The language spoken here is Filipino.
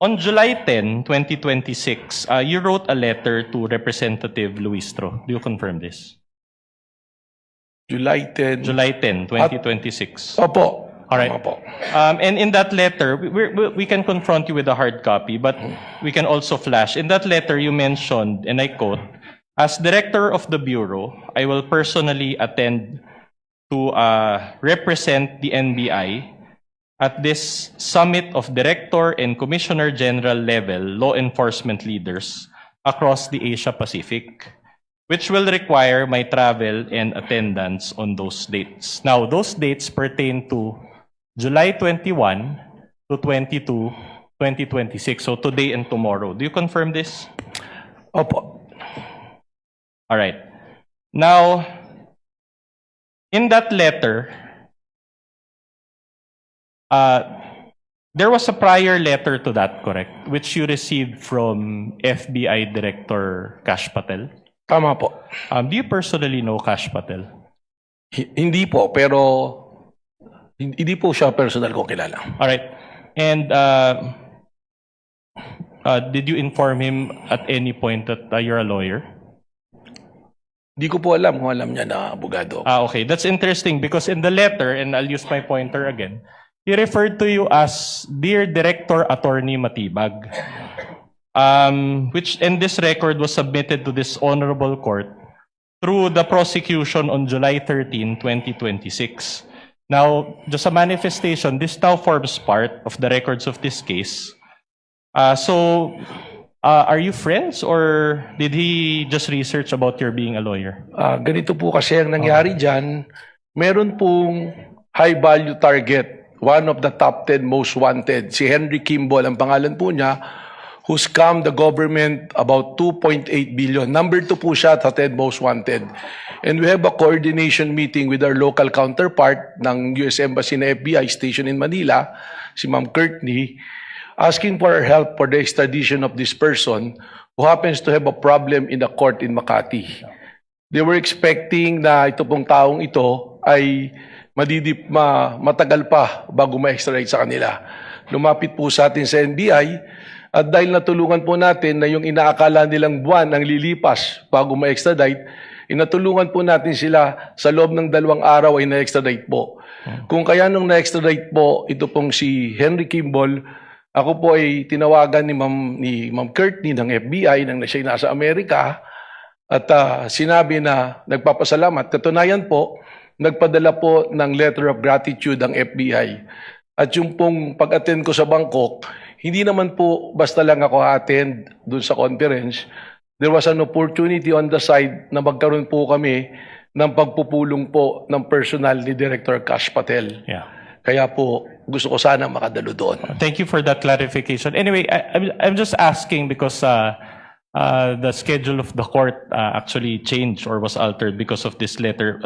On July 10, 2026, you wrote a letter to Representative Luistro. Do you confirm this? July 10. July 10, 2026. Opo. All right. Tama po. And in that letter, we can confront you with a hard copy, but we can also flash. In that letter, you mentioned, and I quote, "As Director of the Bureau, I will personally attend to represent the NBI at this summit of Director and Commissioner General level law enforcement leaders across the Asia Pacific, which will require my travel and attendance on those dates." Now, those dates pertain to July 21 to 22, 2026. So today and tomorrow. Do you confirm this? Opo. All right. Now, in that letter, there was a prior letter to that, correct? Which you received from FBI Director Kash Patel. Tama po. Do you personally know Kash Patel? Hindi po, pero hindi po siya personal ko kilala. All right. And did you inform him at any point that you're a lawyer? Hindi ko po alam kung alam niya na abogado. Okay. That's interesting because in the letter, and I'll use my pointer again, he referred to you as Dear Director Attorney Matibag, and this record was submitted to this honorable court through the prosecution on July 13, 2026. Now, just a manifestation, this now forms part of the records of this case. Are you friends or did he just research about your being a lawyer? Ganito po kasi ang nangyari dyan. Meron pong high-value target, one of the top 10 most wanted, si Henry Kimball, ang pangalan po niya, who scammed the government about 2.8 billion. Number 2 po siya sa 10 most wanted. And we have a coordination meeting with our local counterpart ng US Embassy na FBI station in Manila, si Ma'am Courtney, asking for our help for the extradition of this person who happens to have a problem in the court in Makati. They were expecting na ito pong taong ito ay matagal pa bago ma-extradite sa kanila. Lumapit po sa atin sa NBI at dahil natulungan po natin na yung inaakala nilang buwan ang lilipas bago ma-extradite, inatulungan po natin sila sa loob ng 2 araw ay na-extradite po. Kung kaya nung na-extradite po, ito pong si Henry Kimball, ako po ay tinawagan ni Ma'am Courtney ng FBI nang siya nasa Amerika at sinabi na nagpapasalamat. Katunayan po, nagpadala po ng letter of gratitude ang FBI. At yung pong pag-attend ko sa Bangkok, hindi naman po basta lang ako attend dun sa conference. There was an opportunity on the side na magkaroon po kami ng pagpupulong po ng personal ni Director Kash Patel. Yeah. Kaya po gusto ko sana makadalo doon. Thank you for that clarification. Anyway, I'm just asking because the schedule of the court actually changed or was altered because of this letter.